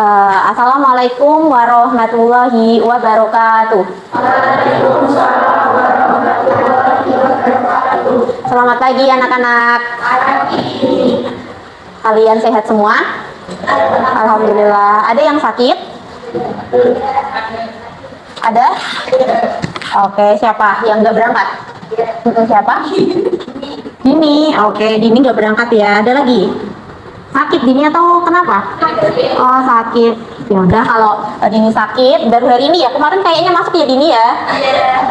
Assalamualaikum warahmatullahi wabarakatuh. Waalaikumsalam warahmatullahi wabarakatuh. Selamat pagi anak-anak. Kalian sehat semua? Alhamdulillah. Ada yang sakit? Ada? Oke, siapa yang nggak berangkat? Siapa? Dini. Oke, Dini nggak berangkat ya. Ada lagi? Sakit Dini atau kenapa? Oh, sakit. Ya udah, kalau Dini sakit baru hari ini ya. Kemarin kayaknya masuk ya Dini ya.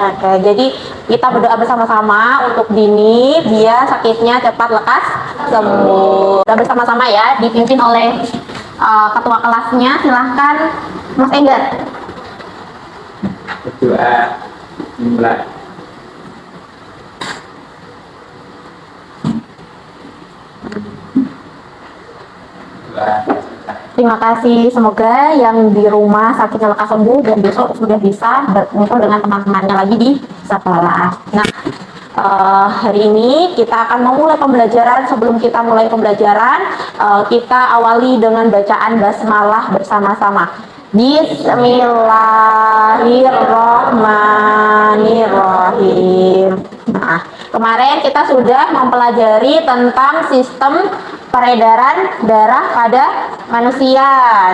Oke, jadi kita berdoa bersama-sama untuk Dini biar sakitnya cepat lekas sembuh. Kita bersama-sama ya, dipimpin oleh ketua kelasnya. Silahkan Mas Enggar. Berdoa dimulai. Terima kasih, semoga yang di rumah sakitnya lekas sembuh dan besok sudah bisa berkumpul dengan teman-temannya lagi di sekolah. Nah, hari ini kita akan memulai pembelajaran. Sebelum kita mulai pembelajaran, kita awali dengan bacaan basmalah bersama-sama. Bismillahirrahmanirrahim. Nah, kemarin kita sudah mempelajari tentang sistem peredaran darah pada manusia.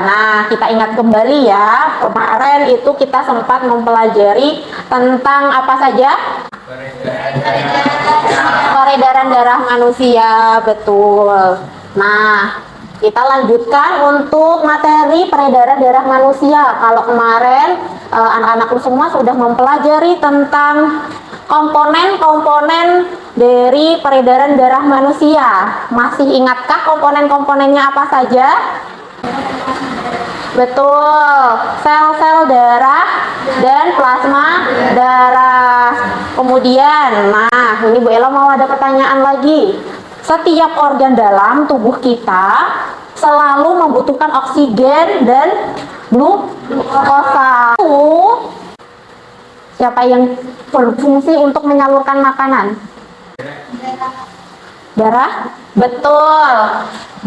Nah, kita ingat kembali ya, kemarin itu kita sempat mempelajari tentang apa saja? Peredaran darah manusia, betul. Nah, kita lanjutkan untuk materi peredaran darah manusia. Kalau kemarin anak-anakku semua sudah mempelajari tentang komponen-komponen dari peredaran darah manusia. Masih ingatkah komponen-komponennya apa saja? Betul, sel-sel darah dan plasma darah. Kemudian, nah ini Bu Ella mau ada pertanyaan lagi. Setiap organ dalam tubuh kita selalu membutuhkan oksigen dan glukosa. Siapa yang berfungsi untuk menyalurkan makanan? Darah? Betul.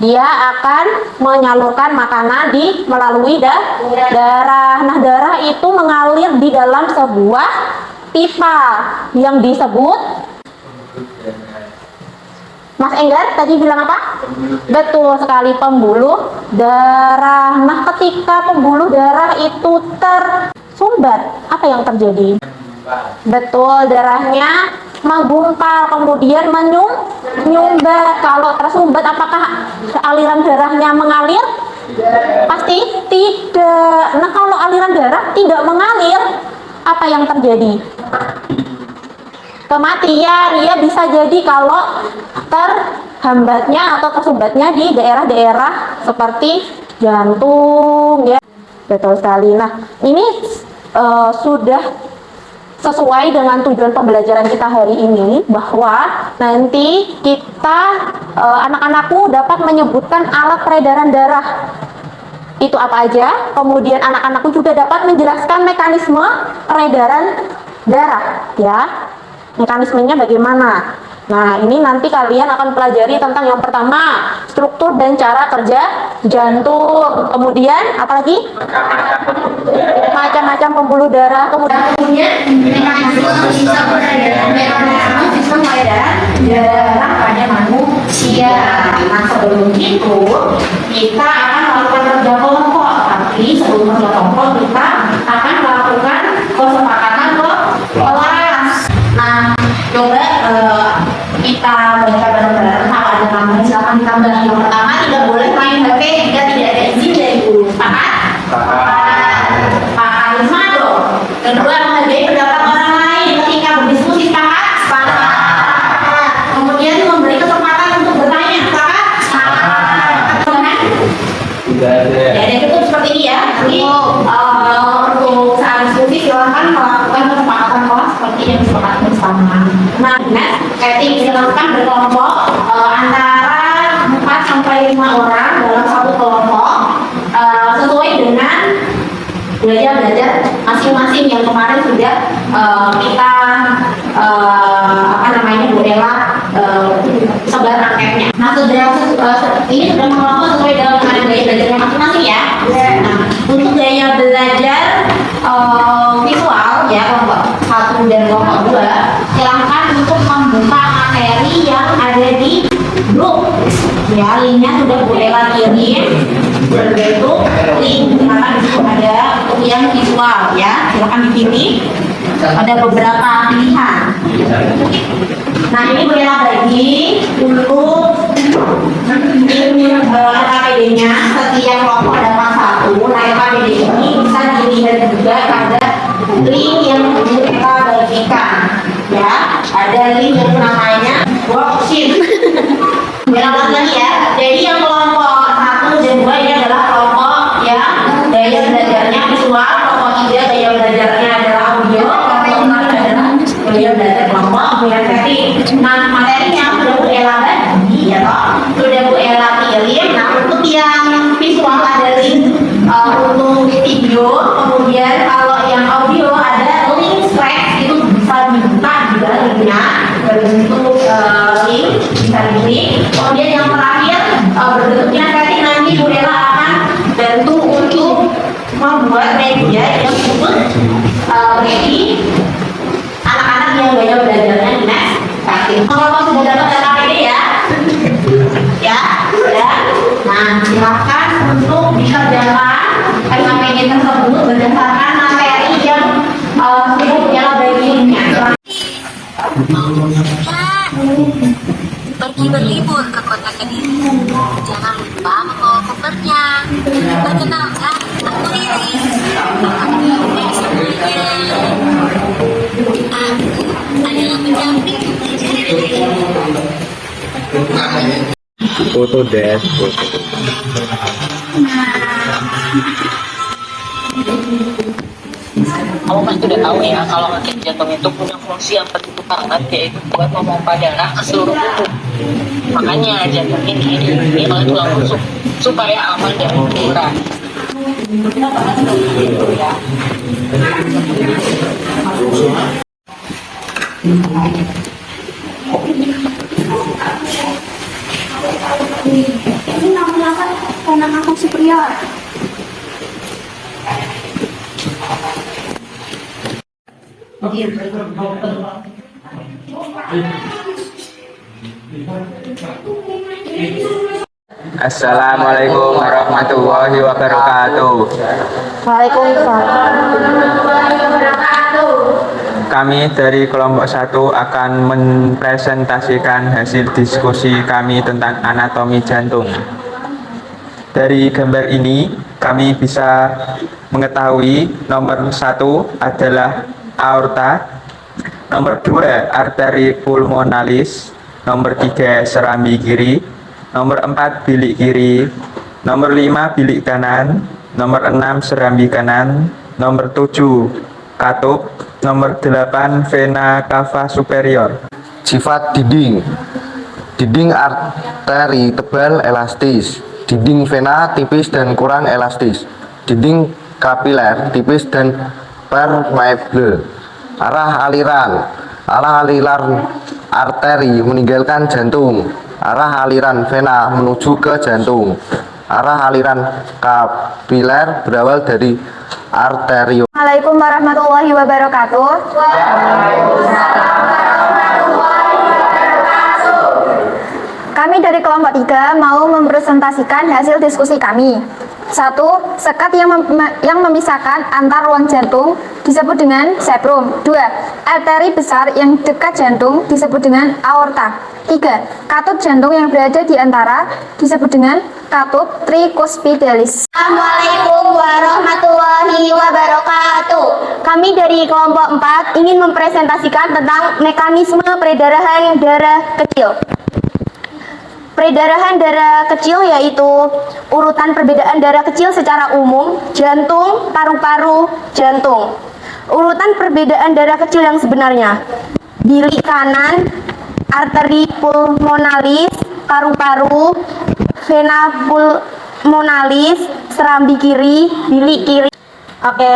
Dia akan menyalurkan makanan melalui darah. Nah, darah itu mengalir di dalam sebuah pipa yang disebut, Mas Enggar tadi bilang apa? Betul sekali, pembuluh darah. Nah, ketika pembuluh darah itu tersumbat, apa yang terjadi? Betul, darahnya menggumpal, kemudian menyumbat. Kalau tersumbat, apakah aliran darahnya mengalir? Pasti tidak. Nah, kalau aliran darah tidak mengalir, apa yang terjadi? Kematian. Ya, bisa jadi kalau terhambatnya atau tersumbatnya di daerah-daerah seperti jantung ya. Betul sekali. Nah, ini sudah sesuai dengan tujuan pembelajaran kita hari ini, bahwa nanti kita anak-anakku dapat menyebutkan alat peredaran darah itu apa aja, kemudian anak-anakku juga dapat menjelaskan mekanisme peredaran darah ya. Mekanismenya bagaimana? Nah, ini nanti kalian akan pelajari tentang yang pertama, struktur dan cara kerja jantung. Kemudian, apa lagi? Macam-macam pembuluh darah. Kemudian mekanisme sistem peredaran darah pada manusia. Nah, sebelum itu, kita akan melakukan kerja kelompok. Tapi sebelum kerja kelompok, kita akan melakukan kesepakatan kelas. Nah, coba kita baca bareng-bareng. Kalau ada tambahan silakan ditambah. Yang pertama, tidak boleh main HP jika tidak ada izin dari guru. Sepakat? Pak Karisma dong. Kedua, menghargai pendapat orang lain ketika berdiskusi. Sepakat? Sepakat. Kemudian memberi kesempatan untuk bertanya. Sepakat? Sepakat. Tidak ada. Ya, cukup seperti ini ya. Jadi untuk saat diskusi silahkan melakukan kesepakatan kelas seperti yang disepakati bersama. Nah, setting dilakukan berkelompok antara 4 sampai 5 orang dalam satu kelompok sesuai dengan belajar masing-masing yang kemarin sudah kita Bu Ella sebar raketnya. Nah, ini sudah mengelompok sesuai dengan gaya belajarnya masing-masing ya. Nah, untuk gaya belajar visual ya kelompok 1 dan kelompok 2, silahkan untuk membuka materi yang ada di grup. Ya, linknya sudah Bu Ella kirim berbentuk link, karena di situ ada untuk yang visual ya. Silahkan dipilih. Ada beberapa pilihan. Nah, ini Bu Ella bagi untuk LKPD-nya. Setiap kelompok dapat 1. Nah, LKPD ini bisa dilihat juga pada link yang kita bagikan. Ya, ada link yang namanya worksheet. Ulang lagi ya. Jadi yang kelompok 1 dan 2 ini adalah kelompok yang gaya belajarnya visual, kelompok 3 gaya belajarnya adalah audio, kelompok 4 adalah gaya belajar kelompok berarti. Nah, materinya sudah Bu Ella bagi ya toh, sudah Bu Ella kirim. Nah, untuk yang visual ada link untuk video, kemudian kalau yang audio ada link Scratch, itu bisa dibuka juga linknya berbentuk link, bisa di-link. Kemudian yang terakhir berbentuknya nanti Bu Ella akan bantu untuk membuat media yang disebut ready anak-anak yang gaya belajarnya di next. Kalau sudah dapat LKPD ya, sudah. Nah, silakan untuk dikerjakan LKPD tersebut berdasarkan materi yang sudah Bu Ella bagi linknya. Pergi berlibur ke kota Kediri. Jangan lupa membawa kopernya. Perkenalkan, aku Iris. Aku adalah pendamping pembelajaran. Foto des, foto. Kamu pasti udah tahu ya kalau rakit jantung itu punya fungsi yang penting banget, yaitu buat memompa darah ke seluruh tubuh. Makanya jantung ini dilindungi oleh tulang rusuk supaya aman dan murah. Ini namanya kan Tanah Agung Superior. Assalamualaikum warahmatullahi wabarakatuh. Waalaikumsalam. Kami dari kelompok 1 akan mempresentasikan hasil diskusi kami tentang anatomi jantung. Dari gambar ini, kami bisa mengetahui nomor 1 adalah aorta, nomor 2 arteri pulmonalis, nomor 3 serambi kiri, nomor 4 bilik kiri, nomor 5 bilik kanan, nomor 6 serambi kanan, nomor 7 katup, nomor 8 vena cava superior. Sifat dinding. Dinding arteri tebal elastis. Dinding vena tipis dan kurang elastis. Dinding kapiler tipis dan permeable. Arah aliran arteri meninggalkan jantung. Arah aliran vena menuju ke jantung. Arah aliran kapiler berawal dari arterium. Assalamualaikum warahmatullahi wabarakatuh. Kami dari kelompok 3 mau mempresentasikan hasil diskusi kami. 1. Sekat yang memisahkan antar ruang jantung disebut dengan seprum. 2. Arteri besar yang dekat jantung disebut dengan aorta. 3. Katup jantung yang berada di antara disebut dengan katup tricuspidalis. Assalamualaikum warahmatullahi wabarakatuh. Kami dari kelompok 4 ingin mempresentasikan tentang mekanisme peredaran darah kecil. Peredaran darah kecil yaitu urutan perbedaan darah kecil secara umum, jantung, paru-paru, jantung. Urutan perbedaan darah kecil yang sebenarnya: bilik kanan, arteri pulmonalis, paru-paru, vena pulmonalis, serambi kiri, bilik kiri. Oke,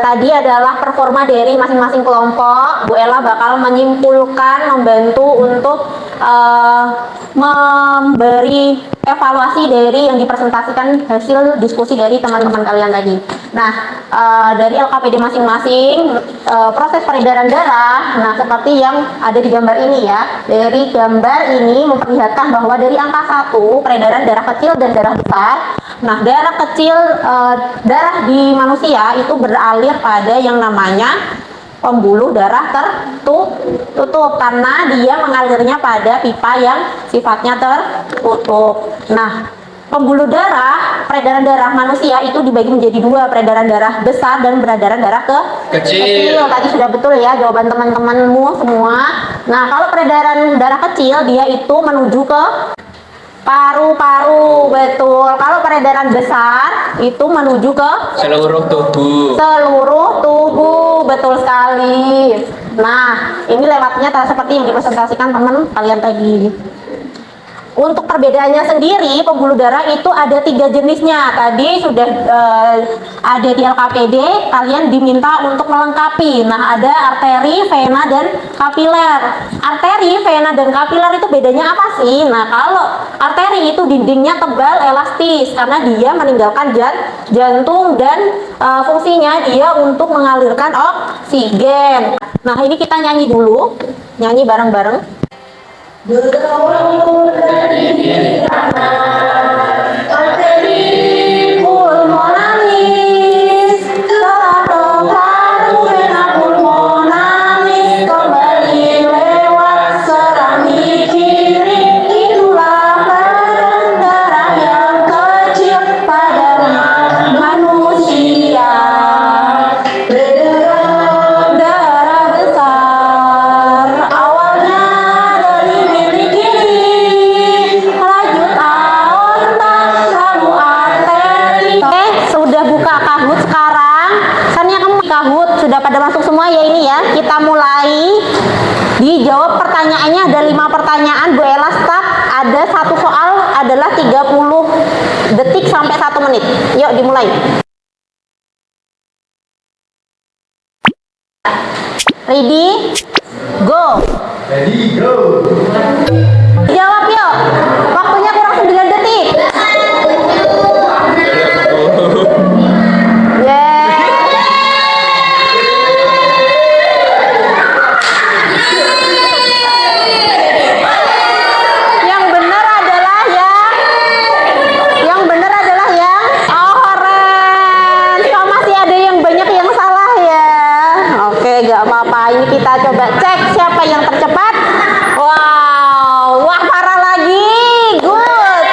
tadi adalah performa dari masing-masing kelompok. Bu Ella bakal menyimpulkan, membantu untuk memberi evaluasi dari yang dipresentasikan hasil diskusi dari teman-teman kalian tadi. Nah, dari LKPD masing-masing, proses peredaran darah, nah seperti yang ada di gambar ini ya. Dari gambar ini memperlihatkan bahwa dari angka 1, peredaran darah kecil dan darah besar. Nah, darah kecil, darah di manusia itu beralir pada yang namanya pembuluh darah tertutup karena dia mengalirnya pada pipa yang sifatnya tertutup. Nah, pembuluh darah, peredaran darah manusia itu dibagi menjadi 2, peredaran darah besar dan peredaran darah kecil. Tadi sudah betul ya jawaban teman-temanmu semua. Nah, kalau peredaran darah kecil dia itu menuju ke paru-paru, betul. Kalau peredaran besar itu menuju ke Seluruh tubuh. seluruh tubuh, betul sekali. Nah, ini lewatnya seperti yang dipresentasikan teman kalian tadi. Untuk perbedaannya sendiri, pembuluh darah itu ada 3 jenisnya. Tadi sudah ada di LKPD, kalian diminta untuk melengkapi. Nah, ada arteri, vena, dan kapiler. Arteri, vena, dan kapiler itu bedanya apa sih? Nah, kalau arteri itu dindingnya tebal, elastis, karena dia meninggalkan jantung dan fungsinya dia untuk mengalirkan oksigen. Nah, ini kita nyanyi dulu, nyanyi bareng-bareng. Arteri pulmonalis, satu paru vena pulmonalis, kembali lewat serami kiri, itulah peredaran darah yang kecil pada manusia. Peredaran darah besar awalnya dari bilik kiri, lanjut aorta, lalu arteri. Oke, sudah buka Kahoot sekarang. Misalnya kamu Kahoot sudah pada masuk semua ya ini ya. Kita mulai. Dijawab pertanyaannya ada 5 pertanyaan. Bu Ella start. Ada satu soal adalah 30 detik sampai 1 menit. Yuk dimulai. Ready? Go. Jawab yuk. Waktunya kurang 9 detik. Yang benar adalah yang orange. Kok masih ada yang banyak yang salah ya? Oke, gak apa-apa. Ini kita coba cek siapa yang tercepat. Wow, wah parah lagi. Good.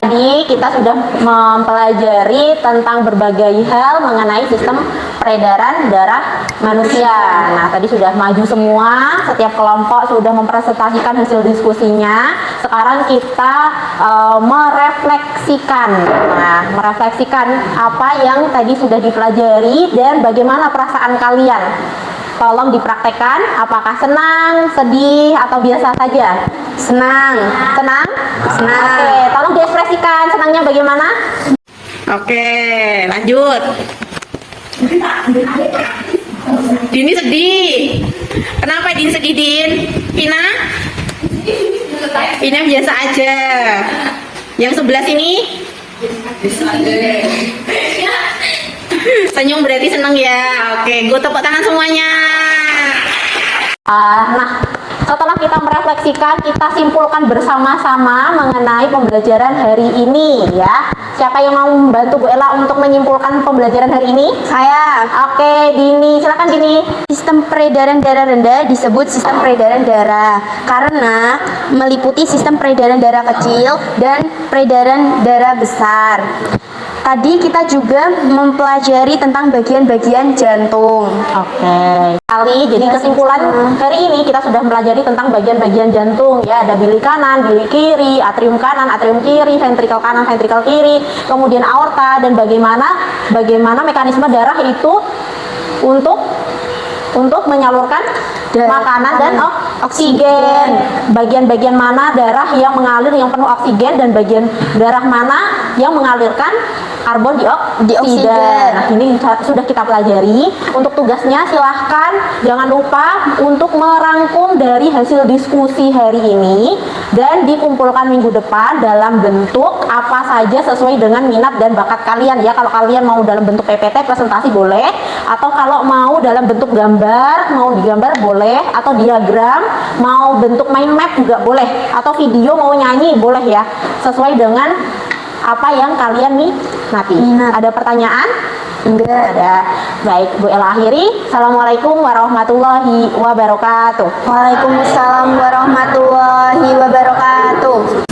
Tadi kita sudah mempelajari tentang berbagai hal mengenai sistem peredaran darah manusia. Nah, tadi sudah maju semua, setiap kelompok sudah mempresentasikan hasil diskusinya. Sekarang kita merefleksikan. Nah, merefleksikan apa yang tadi sudah dipelajari dan bagaimana perasaan kalian. Tolong dipraktekkan, apakah senang, sedih, atau biasa saja? Senang. Senang? Senang. Oke, tolong diekspresikan senangnya bagaimana? Oke, lanjut. Dini sedih. Kenapa Din sedih, Din? Ina? Ina biasa aja. Yang sebelah sini? Biasa aja. Senyum berarti senang ya. Oke, gue tepuk tangan semuanya. Nah, setelah kita merefleksikan, kita simpulkan bersama-sama mengenai pembelajaran hari ini ya. Siapa yang mau membantu Bu Ella untuk menyimpulkan pembelajaran hari ini? Saya. Oke, Dini, silakan Dini. Sistem peredaran darah rendah disebut sistem peredaran darah karena meliputi sistem peredaran darah kecil dan peredaran darah besar. Tadi kita juga mempelajari tentang bagian-bagian jantung. Oke. Jadi kesimpulan hari ini kita sudah mempelajari tentang bagian-bagian jantung ya. Ada bilik kanan, bilik kiri, atrium kanan, atrium kiri, ventrikel kanan, ventrikel kiri, kemudian aorta dan bagaimana mekanisme darah itu untuk menyalurkan makanan dan oksigen. Bagian-bagian mana darah yang mengalir yang penuh oksigen dan bagian darah mana yang mengalirkan karbon dioksida. Nah, ini sudah kita pelajari. Untuk tugasnya silahkan jangan lupa untuk merangkum dari hasil diskusi hari ini dan dikumpulkan minggu depan dalam bentuk apa saja sesuai dengan minat dan bakat kalian ya. Kalau kalian mau dalam bentuk PPT presentasi boleh, atau kalau mau dalam bentuk gambar, mau digambar boleh, atau diagram, mau bentuk mind map juga boleh, atau video mau nyanyi boleh ya, sesuai dengan apa yang kalian minati. Ada pertanyaan? Enggak ada. Baik, Bu Ella akhiri. Assalamualaikum warahmatullahi wabarakatuh. Waalaikumsalam warahmatullahi wabarakatuh.